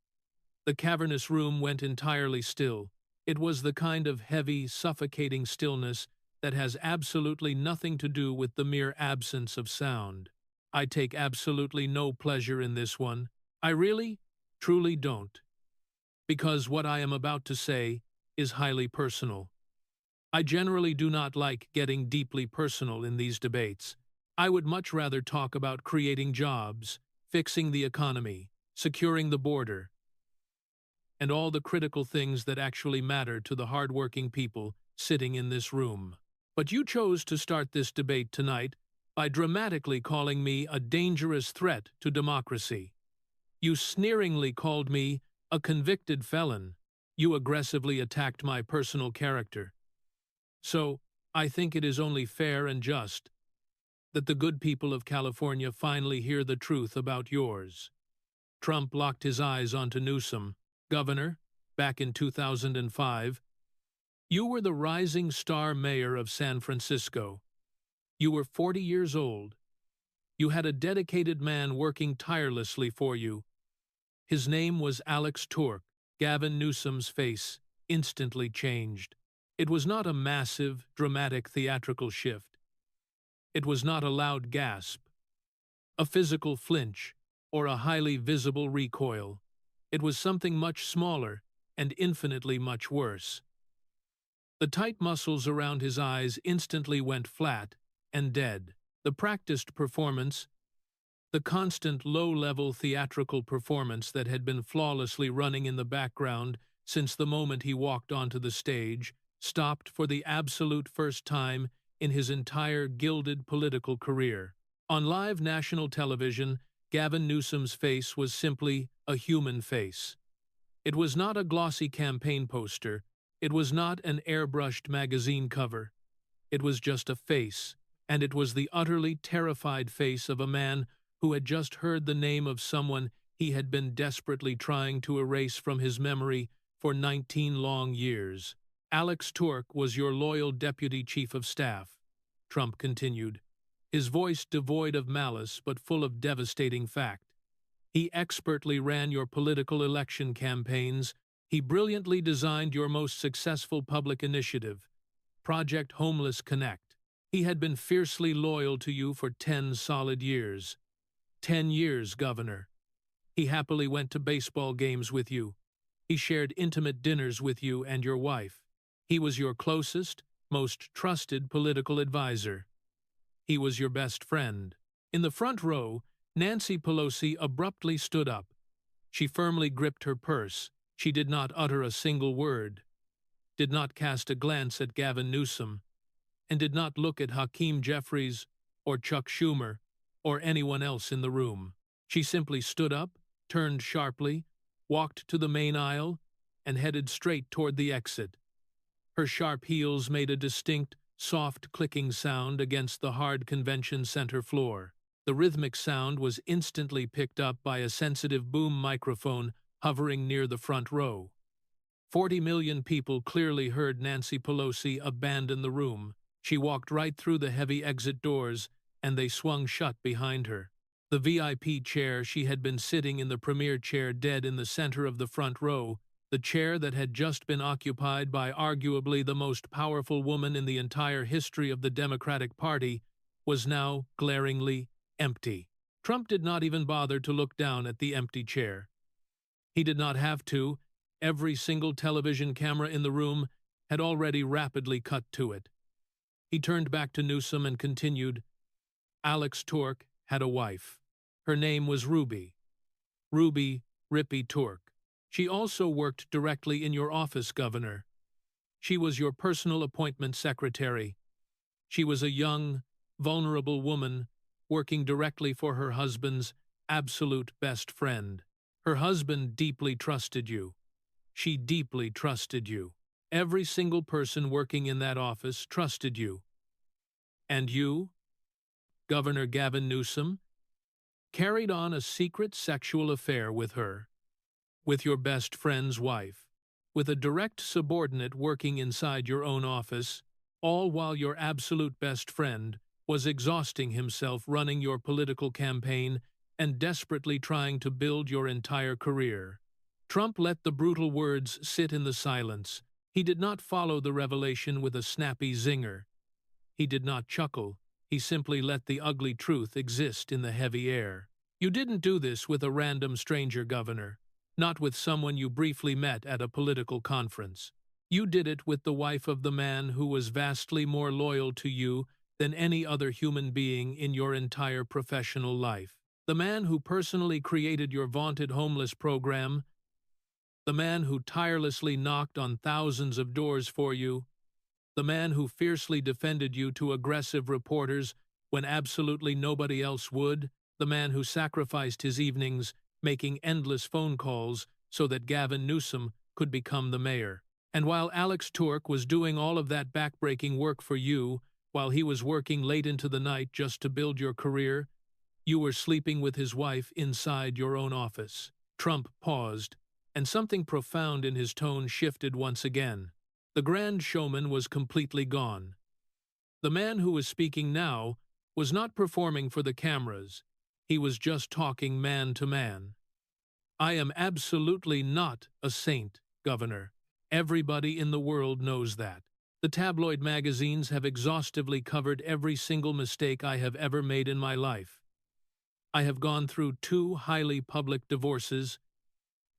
The cavernous room went entirely still. It was the kind of heavy, suffocating stillness that has absolutely nothing to do with the mere absence of sound. I take absolutely no pleasure in this one. I really, truly don't. Because what I am about to say is highly personal. I generally do not like getting deeply personal in these debates. I would much rather talk about creating jobs, fixing the economy, securing the border, and all the critical things that actually matter to the hard-working people sitting in this room. But you chose to start this debate tonight by dramatically calling me a dangerous threat to democracy. You sneeringly called me a convicted felon. You aggressively attacked my personal character. So, I think it is only fair and just that the good people of California finally hear the truth about yours. Trump locked his eyes onto Newsom, governor, back in 2005. You were the rising star mayor of San Francisco. You were 40 years old. You had a dedicated man working tirelessly for you. His name was Alex Turk. Gavin Newsom's face instantly changed. It was not a massive, dramatic theatrical shift. It was not a loud gasp, a physical flinch, or a highly visible recoil. It was something much smaller and infinitely much worse. The tight muscles around his eyes instantly went flat and dead. The practiced performance, the constant low-level theatrical performance that had been flawlessly running in the background since the moment he walked onto the stage, stopped for the absolute first time in his entire gilded political career. On live national television, Gavin Newsom's face was simply a human face. It was not a glossy campaign poster. It was not an airbrushed magazine cover. It was just a face, and it was the utterly terrified face of a man who had just heard the name of someone he had been desperately trying to erase from his memory for 19 long years. Alex Turk was your loyal deputy chief of staff, Trump continued, his voice devoid of malice but full of devastating fact. He expertly ran your political election campaigns. He brilliantly designed your most successful public initiative, Project Homeless Connect. He had been fiercely loyal to you for 10 solid years. 10 years, Governor. He happily went to baseball games with you. He shared intimate dinners with you and your wife. He was your closest, most trusted political advisor. He was your best friend. In the front row, Nancy Pelosi abruptly stood up. She firmly gripped her purse. She did not utter a single word, did not cast a glance at Gavin Newsom, and did not look at Hakeem Jeffries or Chuck Schumer or anyone else in the room. She simply stood up, turned sharply, walked to the main aisle, and headed straight toward the exit. Her sharp heels made a distinct, soft clicking sound against the hard convention center floor. The rhythmic sound was instantly picked up by a sensitive boom microphone hovering near the front row. 40 million people clearly heard Nancy Pelosi abandon the room. She walked right through the heavy exit doors, and they swung shut behind her. The VIP chair she had been sitting in, the premier chair dead in the center of the front row, the chair that had just been occupied by arguably the most powerful woman in the entire history of the Democratic Party, was now glaringly empty. Trump did not even bother to look down at the empty chair. He did not have to. Every single television camera in the room had already rapidly cut to it. He turned back to Newsom and continued, Alex Turk had a wife. Her name was Ruby. Ruby Rippy Turk. She also worked directly in your office, Governor. She was your personal appointment secretary. She was a young, vulnerable woman working directly for her husband's absolute best friend. Her husband deeply trusted you. She deeply trusted you. Every single person working in that office trusted you. And you, Governor Gavin Newsom, carried on a secret sexual affair with her, with your best friend's wife, with a direct subordinate working inside your own office, all while your absolute best friend was exhausting himself running your political campaign and desperately trying to build your entire career. Trump let the brutal words sit in the silence. He did not follow the revelation with a snappy zinger. He did not chuckle. He simply let the ugly truth exist in the heavy air. You didn't do this with a random stranger, Governor. Not with someone you briefly met at a political conference. You did it with the wife of the man who was vastly more loyal to you than any other human being in your entire professional life. The man who personally created your vaunted homeless program, the man who tirelessly knocked on thousands of doors for you, the man who fiercely defended you to aggressive reporters when absolutely nobody else would, the man who sacrificed his evenings making endless phone calls so that Gavin Newsom could become the mayor. And while Alex Turk was doing all of that backbreaking work for you, while he was working late into the night just to build your career, you were sleeping with his wife inside your own office. Trump paused, and something profound in his tone shifted once again. The grand showman was completely gone. The man who was speaking now was not performing for the cameras. He was just talking man to man. I am absolutely not a saint, Governor. Everybody in the world knows that. The tabloid magazines have exhaustively covered every single mistake I have ever made in my life. I have gone through 2 highly public divorces.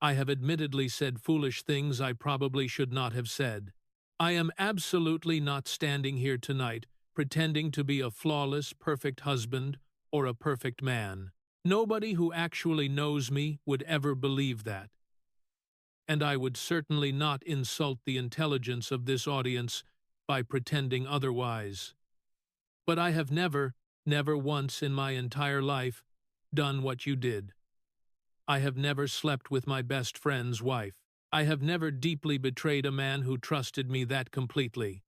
I have admittedly said foolish things I probably should not have said. I am absolutely not standing here tonight pretending to be a flawless, perfect husband or a perfect man. Nobody who actually knows me would ever believe that. And I would certainly not insult the intelligence of this audience by pretending otherwise. But I have never once in my entire life done what you did. I have never slept with my best friend's wife. I have never deeply betrayed a man who trusted me that completely.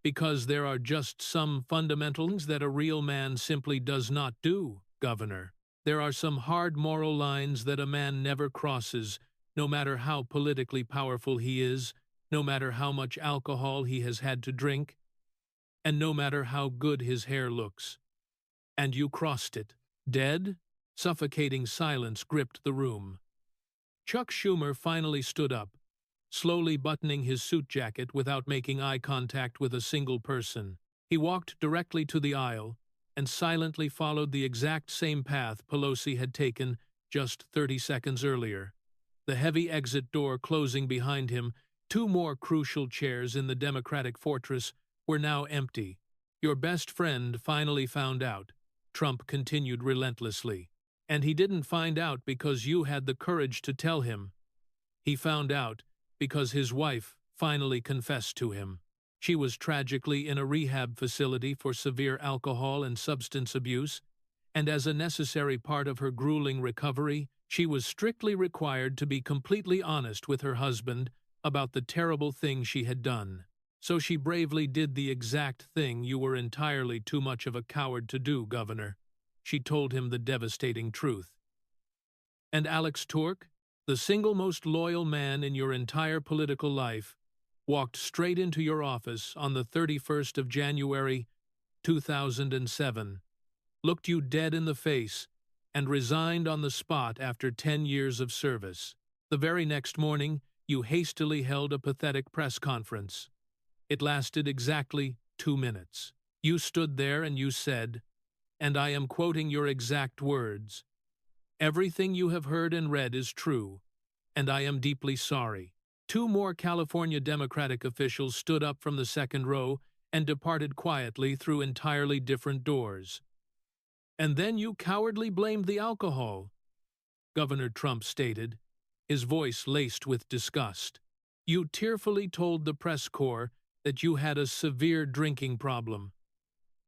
Because there are just some fundamentals that a real man simply does not do, Governor. There are some hard moral lines that a man never crosses, no matter how politically powerful he is, no matter how much alcohol he has had to drink, and no matter how good his hair looks. And you crossed it. Dead? Suffocating silence gripped the room. Chuck Schumer finally stood up, slowly buttoning his suit jacket without making eye contact with a single person. He walked directly to the aisle and silently followed the exact same path Pelosi had taken just 30 seconds earlier. The heavy exit door closing behind him, 2 more crucial chairs in the Democratic fortress were now empty. Your best friend finally found out, Trump continued relentlessly. And he didn't find out because you had the courage to tell him. He found out because his wife finally confessed to him. She was tragically in a rehab facility for severe alcohol and substance abuse, and as a necessary part of her grueling recovery, she was strictly required to be completely honest with her husband about the terrible thing she had done. So she bravely did the exact thing you were entirely too much of a coward to do, Governor. She told him the devastating truth. And Alex Turk, the single most loyal man in your entire political life, walked straight into your office on the 31st of January, 2007, looked you dead in the face, and resigned on the spot after 10 years of service. The very next morning, you hastily held a pathetic press conference. It lasted exactly 2 minutes. You stood there and you said, and I am quoting your exact words, "Everything you have heard and read is true, and I am deeply sorry." 2 more California Democratic officials stood up from the second row and departed quietly through entirely different doors. And then you cowardly blamed the alcohol, Governor Trump stated, his voice laced with disgust. You tearfully told the press corps that you had a severe drinking problem.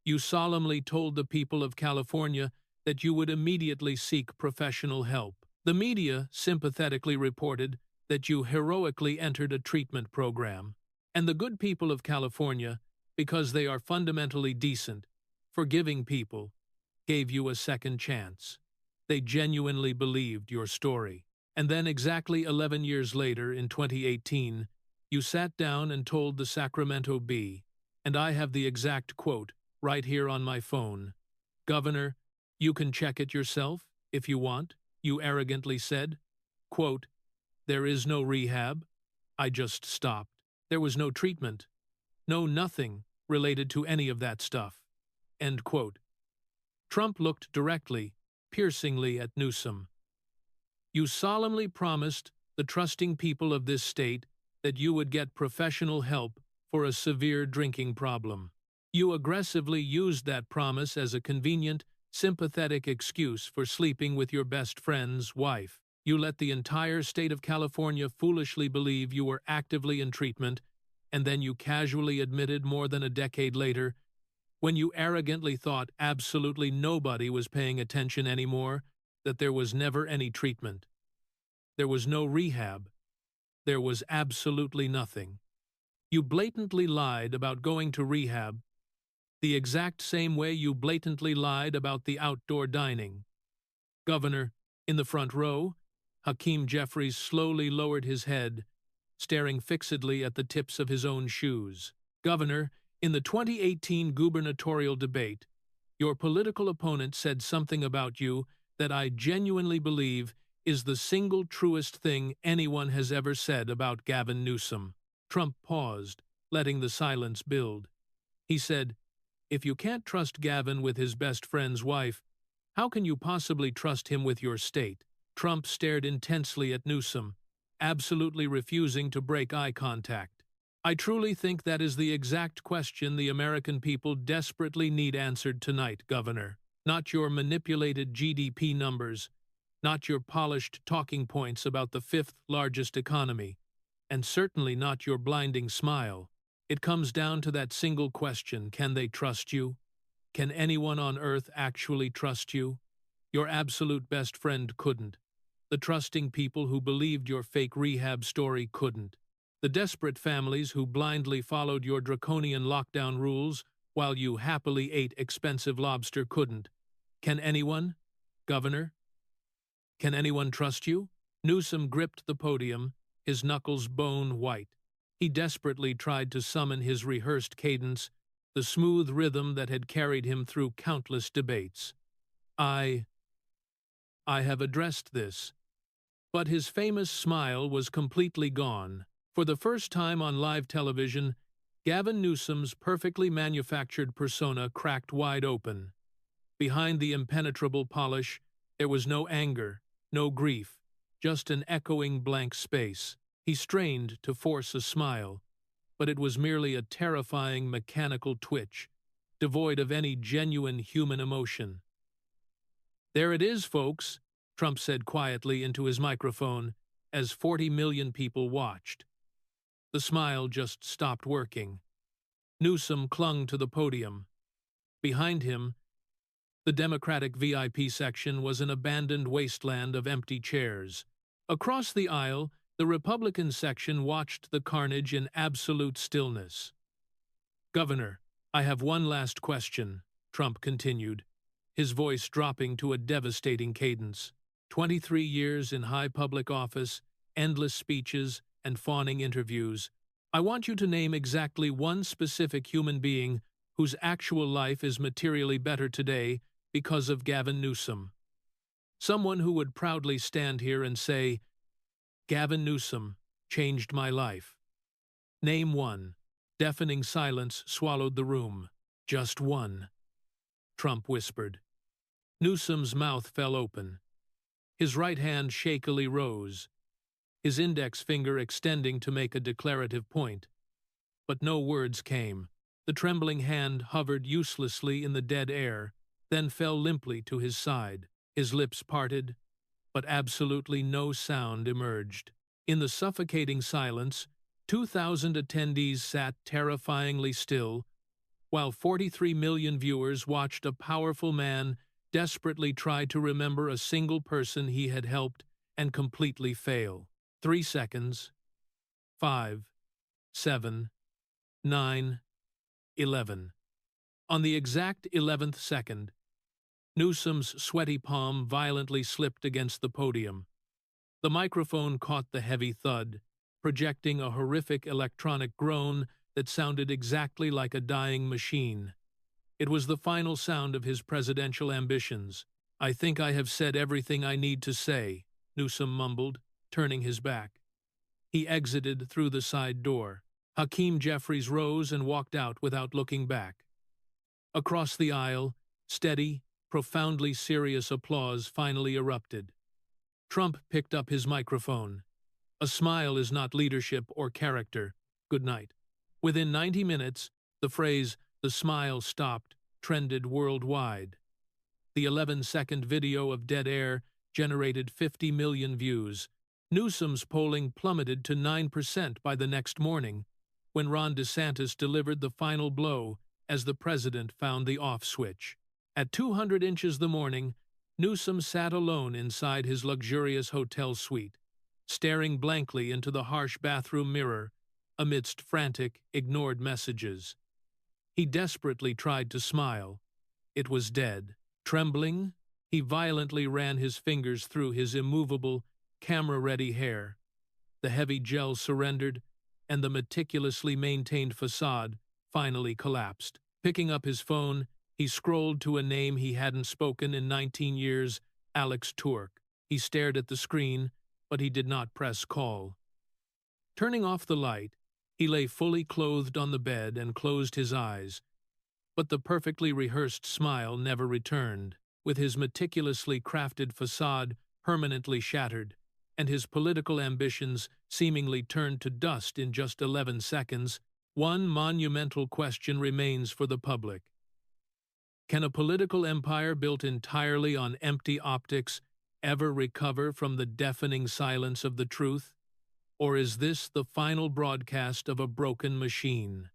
You solemnly told the people of California that you would immediately seek professional help. The media sympathetically reported that you heroically entered a treatment program. And the good people of California, because they are fundamentally decent, forgiving people, gave you a second chance. They genuinely believed your story. And then exactly 11 years later, in 2018, you sat down and told the Sacramento Bee, and I have the exact quote right here on my phone. "Governor, you can check it yourself, if you want," you arrogantly said. Quote, There is no rehab. I just stopped. There was no treatment. No nothing related to any of that stuff." End quote. Trump looked directly, piercingly at Newsom. "You solemnly promised the trusting people of this state that you would get professional help for a severe drinking problem. You aggressively used that promise as a convenient, sympathetic excuse for sleeping with your best friend's wife. You let the entire state of California foolishly believe you were actively in treatment, and then you casually admitted more than a decade later, when you arrogantly thought absolutely nobody was paying attention anymore, that there was never any treatment. There was no rehab. There was absolutely nothing. You blatantly lied about going to rehab, the exact same way you blatantly lied about the outdoor dining." Governor, in the front row, Hakeem Jeffries slowly lowered his head, staring fixedly at the tips of his own shoes. "Governor, in the 2018 gubernatorial debate, your political opponent said something about you that I genuinely believe is the single truest thing anyone has ever said about Gavin Newsom." Trump paused, letting the silence build. He said, "If you can't trust Gavin with his best friend's wife, how can you possibly trust him with your state?" Trump stared intensely at Newsom, absolutely refusing to break eye contact. "I truly think that is the exact question the American people desperately need answered tonight, Governor. Not your manipulated GDP numbers, not your polished talking points about the fifth largest economy, and certainly not your blinding smile. It comes down to that single question: can they trust you? Can anyone on earth actually trust you? Your absolute best friend couldn't. The trusting people who believed your fake rehab story couldn't. The desperate families who blindly followed your draconian lockdown rules while you happily ate expensive lobster couldn't. Can anyone, Governor? Can anyone trust you?" Newsom gripped the podium, his knuckles bone white. He desperately tried to summon his rehearsed cadence, the smooth rhythm that had carried him through countless debates. I have addressed this." But his famous smile was completely gone. For the first time on live television, Gavin Newsom's perfectly manufactured persona cracked wide open. Behind the impenetrable polish, there was no anger, no grief, just an echoing blank space. He strained to force a smile, but it was merely a terrifying mechanical twitch, devoid of any genuine human emotion. "There it is, folks," Trump said quietly into his microphone, as 40 million people watched. The smile just stopped working. Newsom clung to the podium. Behind him, the Democratic VIP section was an abandoned wasteland of empty chairs. Across the aisle, the Republican section watched the carnage in absolute stillness. "Governor, I have one last question," Trump continued, his voice dropping to a devastating cadence. 23 years in high public office, endless speeches, and fawning interviews. I want you to name exactly one specific human being whose actual life is materially better today because of Gavin Newsom. Someone who would proudly stand here and say, "Gavin Newsom changed my life." Name one. Deafening silence swallowed the room. "Just one," Trump whispered. Newsom's mouth fell open. His right hand shakily rose, his index finger extending to make a declarative point. But no words came. The trembling hand hovered uselessly in the dead air, then fell limply to his side. His lips parted, but absolutely no sound emerged. In the suffocating silence, 2,000 attendees sat terrifyingly still, while 43 million viewers watched a powerful man desperately try to remember a single person he had helped and completely fail. 3 seconds. 5, 7, 9, 11. On the exact 11th second, Newsom's sweaty palm violently slipped against the podium. The microphone caught the heavy thud, projecting a horrific electronic groan that sounded exactly like a dying machine. It was the final sound of his presidential ambitions. "I think I have said everything I need to say," Newsom mumbled, turning his back. He exited through the side door. Hakeem Jeffries rose and walked out without looking back. Across the aisle, steady, profoundly serious applause finally erupted. Trump picked up his microphone. A smile is not leadership or character. Good night. Within 90 minutes, the phrase, "the smile stopped," trended worldwide. The 11-second video of dead air generated 50 million views. Newsom's polling plummeted to 9% by the next morning, when Ron DeSantis delivered the final blow as the president found the off switch. At 200 inches the morning, Newsom sat alone inside his luxurious hotel suite, staring blankly into the harsh bathroom mirror amidst frantic, ignored messages. He desperately tried to smile. It was dead. Trembling, he violently ran his fingers through his immovable, camera-ready hair. The heavy gel surrendered, and the meticulously maintained facade finally collapsed. Picking up his phone, he scrolled to a name he hadn't spoken in 19 years, Alex Turk. He stared at the screen, but he did not press call. Turning off the light, he lay fully clothed on the bed and closed his eyes, but the perfectly rehearsed smile never returned. With his meticulously crafted facade permanently shattered, and his political ambitions seemingly turned to dust in just 11 seconds, one monumental question remains for the public. Can a political empire built entirely on empty optics ever recover from the deafening silence of the truth? Or is this the final broadcast of a broken machine?